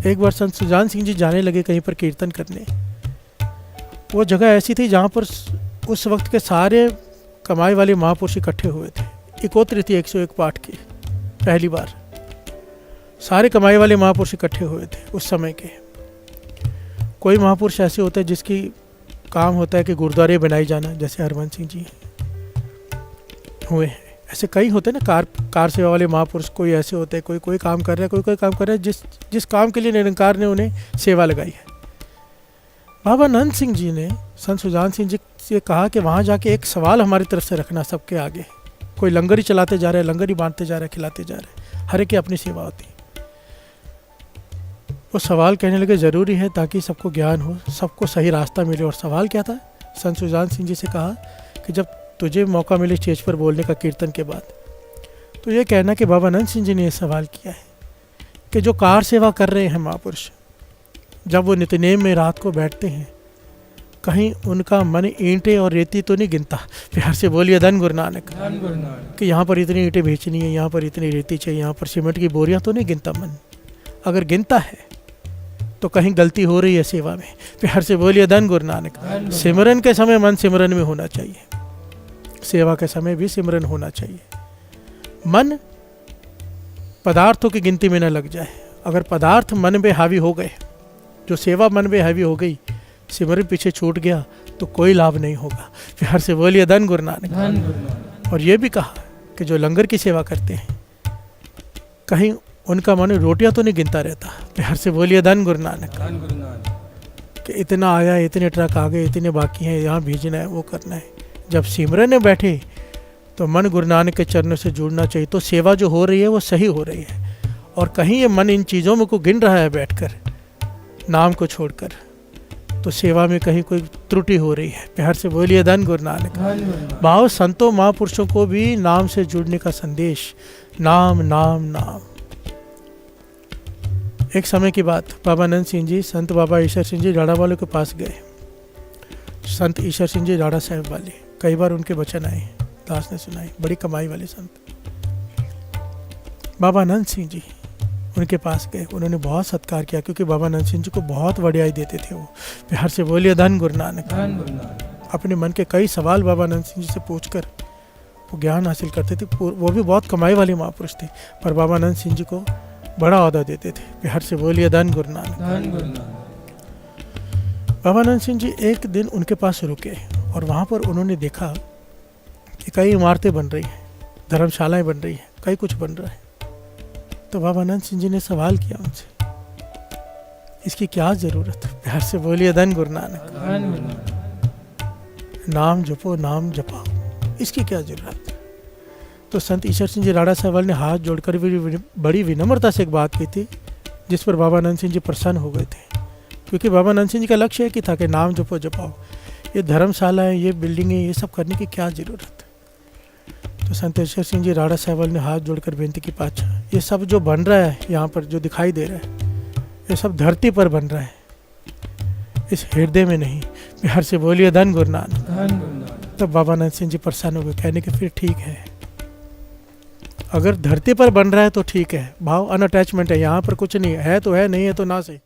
एक बार संत सुजान सिंह जी जाने लगे कहीं पर कीर्तन करने। वो जगह ऐसी थी जहाँ पर उस वक्त के सारे कमाई वाले महापुरुष इकट्ठे हुए थे। इकोत्री थी 101 पाठ की, पहली बार सारे कमाई वाले महापुरुष इकट्ठे हुए थे उस समय के। कोई महापुरुष ऐसे होते हैं जिसकी काम होता है कि गुरुद्वारे बनाई जाना, जैसे हरवंश सिंह जी हुए हैं। ऐसे कई होते हैं ना कार सेवा वाले महापुरुष। कोई ऐसे होते हैं, कोई काम कर रहा है, कोई काम कर रहा है, जिस काम के लिए निरंकार ने उन्हें सेवा लगाई है। बाबा नंद सिंह जी ने संत सुजान सिंह जी से कहा कि वहाँ जाके एक सवाल हमारी तरफ से रखना सबके आगे। कोई लंगर ही चलाते जा रहे हैं, लंगर ही बांटते जा रहे हैं, खिलाते जा रहे हैं, हर एक की अपनी सेवा होती है। वो सवाल कहने लगे ज़रूरी है ताकि सबको ज्ञान हो, सबको सही रास्ता मिले। और सवाल क्या था? संत सुजान सिंह जी से कहा कि जब तुझे मौका मिले स्टेज पर बोलने का कीर्तन के बाद, तो ये कहना कि बाबा नंद सिंह जी ने यह सवाल किया है कि जो कार सेवा कर रहे हैं महापुरुष, जब वो नित्यनेम में रात को बैठते हैं, कहीं उनका मन ईंटें और रेती तो नहीं गिनता? प्यार से बोलिए धन गुरु नानक। कि यहाँ पर इतनी ईंटें बेचनी है, यहाँ पर इतनी रेती चाहिए, यहाँ पर सीमेंट की बोरियाँ तो नहीं गिनता मन? अगर गिनता है तो कहीं गलती हो रही है सेवा में। प्यार से बोलिए धन गुरु नानक। सिमरन के समय मन सिमरन में होना चाहिए, सेवा के समय भी सिमरन होना चाहिए। मन पदार्थों की गिनती में न लग जाए। अगर पदार्थ मन में हावी हो गए, जो सेवा मन में हावी हो गई, सिमरन पीछे छूट गया, तो कोई लाभ नहीं होगा। प्यार से बोलिए धन गुरु नानक। और ये भी कहा कि जो लंगर की सेवा करते हैं, कहीं उनका मन रोटियां तो नहीं गिनता रहता। प्यार से बोलिए धन गुरु नानक। कि इतना आया, इतने ट्रक आ गए, इतने बाकी हैं, यहाँ भेजना है, वो करना है। जब सिमरन में बैठे तो मन गुरु नानक के चरणों से जुड़ना चाहिए, तो सेवा जो हो रही है वो सही हो रही है। और कहीं ये मन इन चीज़ों में को गिन रहा है बैठकर, नाम को छोड़कर, तो सेवा में कहीं कोई त्रुटि हो रही है। प्यार से बोलिए धन गुरु नानक। भाव संतों महापुरुषों को भी नाम से जुड़ने का संदेश, नाम नाम नाम। एक समय की बात, बाबा नंद सिंह जी संत बाबा ईश्वर सिंह जी राड़ा वालों के पास गए। संत ईश्वर सिंह जी राड़ा साहब वाले, कई बार उनके वचन आए, दास ने सुनाए, बड़ी कमाई वाले संत। बाबा नंद सिंह जी उनके पास गए, उन्होंने बहुत सत्कार किया, क्योंकि बाबा नंद सिंह जी को बहुत वडियाई देते थे वो। प्यार से बोलिए धन गुरु नानक। अपने मन के कई सवाल बाबा नंद सिंह जी से पूछकर वो ज्ञान हासिल करते थे। वो भी बहुत कमाई वाले महापुरुष थे, पर बाबा नंद सिंह जी को बड़ा औहदा देते थे। प्यार से बोलिए धन गुरु नानक। बाबा नंद सिंह जी एक दिन उनके पास रुके और वहाँ पर उन्होंने देखा कि कई इमारतें बन रही हैं, धर्मशालाएं बन रही हैं, कई कुछ बन रहा है। तो बाबा नंद सिंह जी ने सवाल किया उनसे, इसकी क्या ज़रूरत? प्यार से बोलिए धन गुरु नानक। नाम जपो, नाम जपाओ, इसकी क्या ज़रूरत? तो संत ईश्वर सिंह जी राड़ा साहब ने हाथ जोड़कर भी बड़ी विनम्रता से एक बात की थी, जिस पर बाबा नंद सिंह जी प्रसन्न हो गए थे। क्योंकि बाबा नंद सिंह जी का लक्ष्य एक ही था कि नाम जपो जपाओ। ये धर्मशाला है, ये बिल्डिंगें, ये सब करने की क्या ज़रूरत? तो संत ईश्वर सिंह जी राड़ा साहब ने हाथ जोड़कर बेनती की, पाछा ये सब जो बन रहा है यहाँ पर, जो दिखाई दे रहा है, ये सब धरती पर बन रहा है, इस हृदय में नहीं। प्यार से बोलिए धन गुरु नानक। तब बाबा नंद सिंह जी प्रसन्न हो गए, कहने के फिर ठीक है, अगर धरती पर बन रहा है तो ठीक है। भाव अनअटैचमेंट है, यहाँ पर कुछ नहीं है, तो है, नहीं है तो ना सही।